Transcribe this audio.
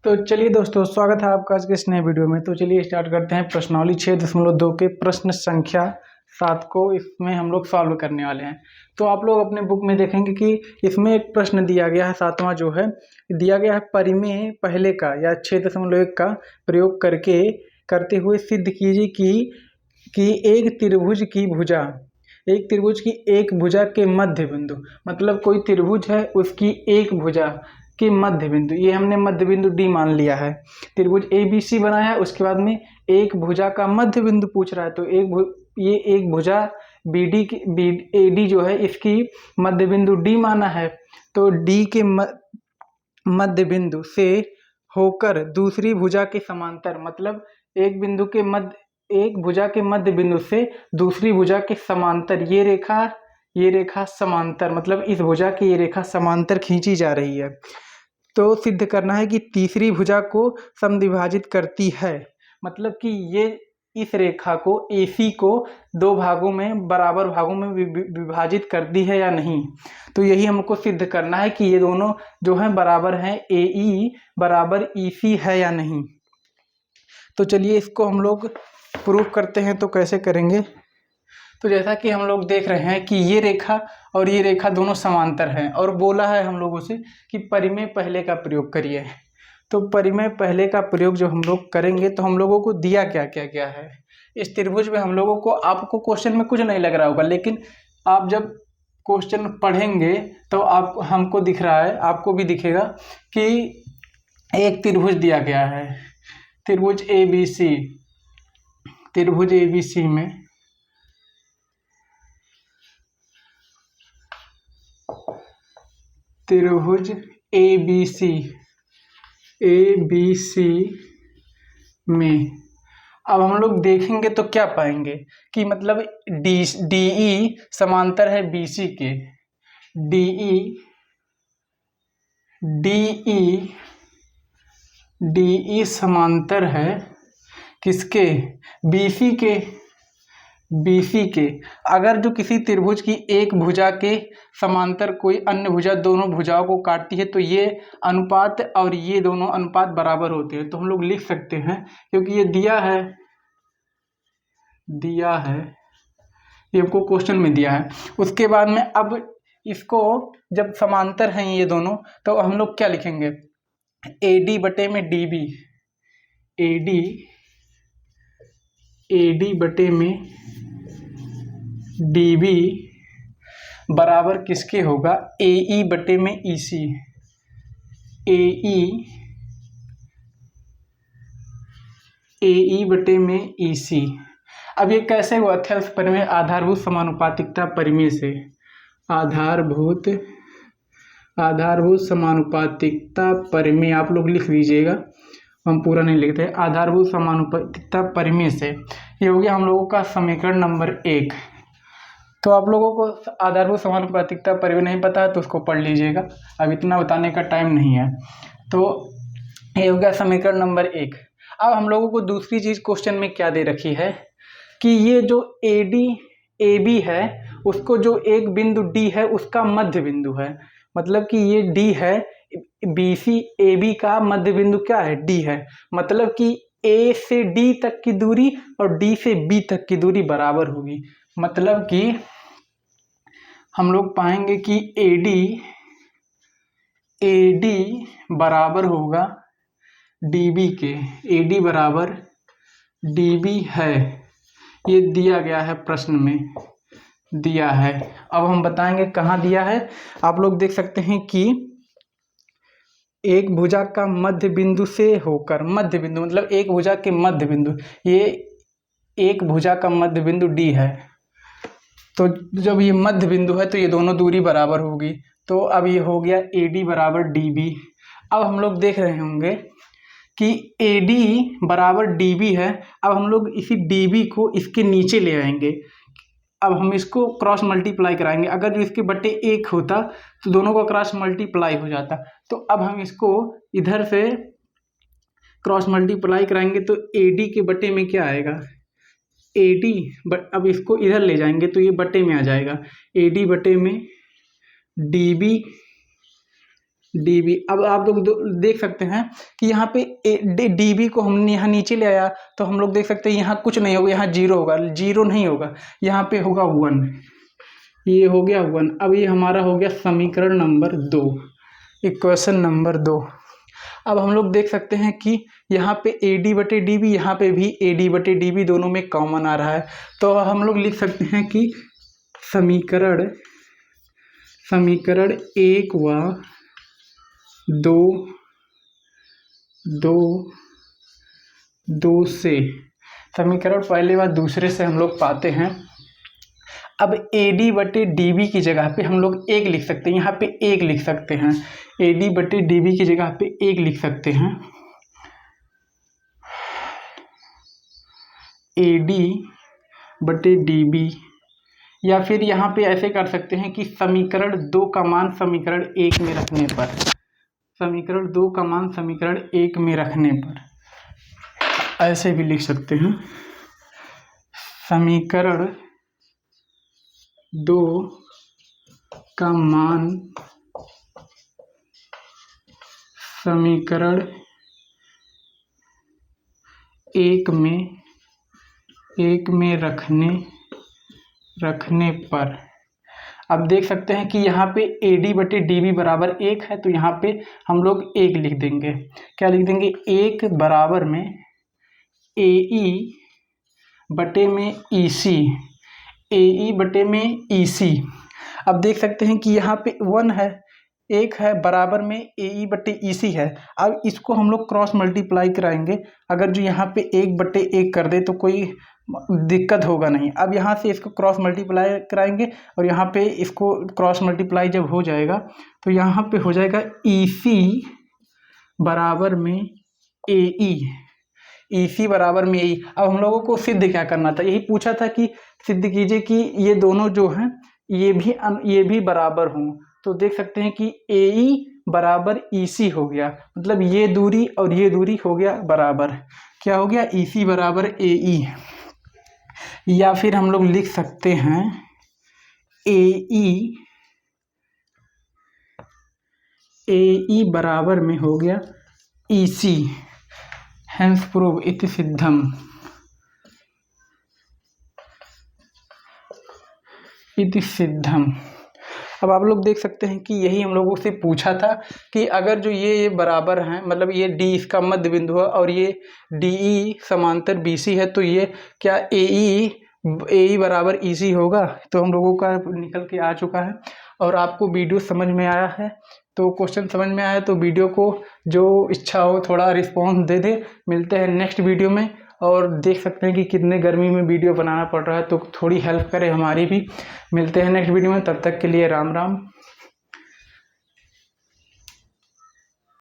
तो चलिए दोस्तों, स्वागत है आपका आज के इस नए वीडियो में। तो चलिए स्टार्ट करते हैं। प्रश्नावली 6.2 के प्रश्न संख्या 7 को इसमें हम लोग सॉल्व करने वाले हैं। तो आप लोग अपने बुक में देखेंगे कि इसमें एक प्रश्न दिया गया है, 7वां जो है दिया गया है, परिमेय पहले का या 6.1 का प्रयोग करते हुए सिद्ध कीजिए कि एक त्रिभुज की एक भुजा के मध्य बिंदु, मतलब कोई त्रिभुज है उसकी एक भुजा के मध्य बिंदु, ये हमने मध्य बिंदु डी मान लिया है। त्रिभुज ABC बनाया है, उसके बाद में एक भुजा का मध्य बिंदु पूछ रहा है। तो ये एक भुजा AD जो है इसकी मध्य बिंदु D माना है। तो D के मध्य बिंदु से होकर दूसरी भुजा के समांतर, मतलब एक भुजा के मध्य बिंदु से दूसरी भुजा के समांतर ये रेखा समांतर, मतलब इस भुजा की ये रेखा समांतर खींची जा रही है। तो सिद्ध करना है कि तीसरी भुजा को समद्विभाजित करती है, मतलब कि ये इस रेखा को AC को दो भागों में बराबर भागों में विभाजित करती है या नहीं। तो यही हमको सिद्ध करना है कि ये दोनों जो हैं बराबर हैं, AE बराबर EC है या नहीं। तो चलिए इसको हम लोग प्रूफ करते हैं। तो कैसे करेंगे? तो जैसा कि हम लोग देख रहे हैं कि ये रेखा और ये रेखा दोनों समांतर हैं और बोला है हम लोगों से कि परिमेय पहले का प्रयोग करिए। तो परिमेय पहले का प्रयोग जो हम लोग करेंगे तो हम लोगों को दिया क्या है इस त्रिभुज में। हम लोगों को, आपको क्वेश्चन में कुछ नहीं लग रहा होगा, लेकिन आप जब क्वेश्चन पढ़ेंगे तो आप हमको दिख रहा है, आपको भी दिखेगा कि एक त्रिभुज दिया गया है, त्रिभुज ABC में त्रिभुज ABC में अब हम लोग देखेंगे तो क्या पाएंगे कि मतलब DE समांतर है BC के, DE समांतर है किसके? BC के। अगर जो किसी त्रिभुज की एक भुजा के समांतर कोई अन्य भुजा दोनों भुजाओं को काटती है तो ये अनुपात और ये दोनों अनुपात बराबर होते हैं। तो हम लोग लिख सकते हैं, क्योंकि ये दिया है, ये हमको क्वेश्चन में दिया है। उसके बाद में अब इसको जब समांतर हैं ये दोनों, तो हम लोग क्या लिखेंगे? AD बटे में DB, AD बटे में DB बराबर किसके होगा? AE बटे में EC, AE बटे में EC। अब ये कैसे हुआ? थेल्स परिमेय आधारभूत समानुपातिकता परिमेय से, आधारभूत समानुपातिकता परिमेय आप लोग लिख लीजिएगा, हम पूरा नहीं लिखते। आधारभूत समानुपातिकता परिमेय से ये हो गया हम लोगों का समीकरण नंबर 1। तो आप लोगों को आधारभूत समानुपातिकता परिमेय नहीं पता है तो उसको पढ़ लीजिएगा, अब इतना बताने का टाइम नहीं है। तो ये हो गया समीकरण नंबर 1। अब हम लोगों को दूसरी चीज क्वेश्चन में क्या दे रखी है कि ये जो AB है उसको जो एक बिंदु D है उसका मध्य बिंदु है, मतलब कि ये D है, BC AB का मध्य बिंदु क्या है? D है, मतलब कि A से D तक की दूरी और D से B तक की दूरी बराबर होगी। मतलब कि हम लोग पाएंगे कि AD बराबर होगा DB के, AD बराबर DB है, ये दिया गया है, प्रश्न में दिया है। अब हम बताएंगे कहाँ दिया है। आप लोग देख सकते हैं कि एक भुजा का मध्य बिंदु से होकर, मध्य बिंदु मतलब एक भुजा के मध्य बिंदु, ये एक भुजा का मध्य बिंदु D है। तो जब ये मध्य बिंदु है तो ये दोनों दूरी बराबर होगी। तो अब ये हो गया AD बराबर DB। अब हम लोग देख रहे होंगे कि AD बराबर DB है। अब हम लोग इसी DB को इसके नीचे ले आएंगे। अब हम इसको क्रॉस मल्टीप्लाई कराएंगे, अगर जो इसके बटे 1 होता तो दोनों का क्रॉस मल्टीप्लाई हो जाता। तो अब हम इसको इधर से क्रॉस मल्टीप्लाई कराएंगे तो AD के बटे में क्या आएगा? AD बट अब इसको इधर ले जाएंगे तो ये बटे में आ जाएगा, AD बटे में DB डी बी। अब आप लोग देख सकते हैं कि यहाँ पे डी बी को हमने यहाँ नीचे ले आया तो हम लोग देख सकते हैं यहाँ कुछ नहीं होगा, यहाँ जीरो होगा, जीरो नहीं होगा, यहाँ पे होगा 1। ये हो गया 1। अब ये हमारा हो गया समीकरण नंबर 2, इक्वेशन नंबर 2। अब हम लोग देख सकते हैं कि यहाँ पे ए डी बटे डी बी, यहाँ पे भी ए डी बटे डी बी दोनों में कॉमन आ रहा है। तो हम लोग लिख सकते हैं कि समीकरण 1 व 2 से, समीकरण पहले व दूसरे से हम लोग पाते हैं। अब ए डी बटे डी बी की जगह पे हम लोग 1 लिख सकते हैं, यहाँ पे 1 लिख सकते हैं, ए डी बटे डी बी की जगह पे 1 लिख सकते हैं, ए डी बटे डी बी। या फिर यहाँ पे ऐसे कर सकते हैं कि समीकरण 2 का मान समीकरण 1 में रखने पर, समीकरण 2 का मान समीकरण 1 में रखने पर ऐसे भी लिख सकते हैं, समीकरण 2 का मान समीकरण 1 में रखने पर। अब देख सकते हैं कि यहाँ पे ए डी बटे डी बी बराबर 1 है, तो यहाँ पे हम लोग 1 लिख देंगे। क्या लिख देंगे? 1 बराबर में ए ई बटे में ई सी, ए ई बटे में ई सी। अब देख सकते हैं कि यहाँ पे 1 है, 1 है, बराबर में ए ई बटे ई सी है। अब इसको हम लोग क्रॉस मल्टीप्लाई कराएंगे। अगर जो यहाँ पे 1 बटे 1 कर दे तो कोई दिक्कत होगा नहीं। अब यहाँ से इसको क्रॉस मल्टीप्लाई कराएंगे और यहाँ पे इसको क्रॉस मल्टीप्लाई जब हो जाएगा तो यहाँ पे हो जाएगा ई सी बराबर में ए ई, ई सी बराबर में ई। अब हम लोगों को सिद्ध क्या करना था? यही पूछा था कि सिद्ध कीजिए कि ये दोनों जो हैं ये भी बराबर हों। तो देख सकते हैं कि ए ई बराबर ई सी हो गया, मतलब ये दूरी और ये दूरी हो गया बराबर। क्या हो गया? ई सी बराबर ए ई। या फिर हम लोग लिख सकते हैं ए ई बराबर में हो गया ई सी। हेंस प्रूव इति सिद्धम, इति सिद्धम। अब आप लोग देख सकते हैं कि यही हम लोगों से पूछा था कि अगर जो ये बराबर हैं, मतलब ये डी इसका मध्य बिंदु है और ये डी ई समांतर बी सी है, तो ये क्या ए ई बराबर ई सी होगा? तो हम लोगों का निकल के आ चुका है। और आपको वीडियो समझ में आया है तो क्वेश्चन समझ में आया तो वीडियो को जो इच्छा हो थोड़ा रिस्पॉन्स दे दे। मिलते हैं नेक्स्ट वीडियो में। और देख सकते हैं कि कितने गर्मी में वीडियो बनाना पड़ रहा है, तो थोड़ी हेल्प करे हमारी भी। मिलते हैं नेक्स्ट वीडियो में, तब तक के लिए राम राम।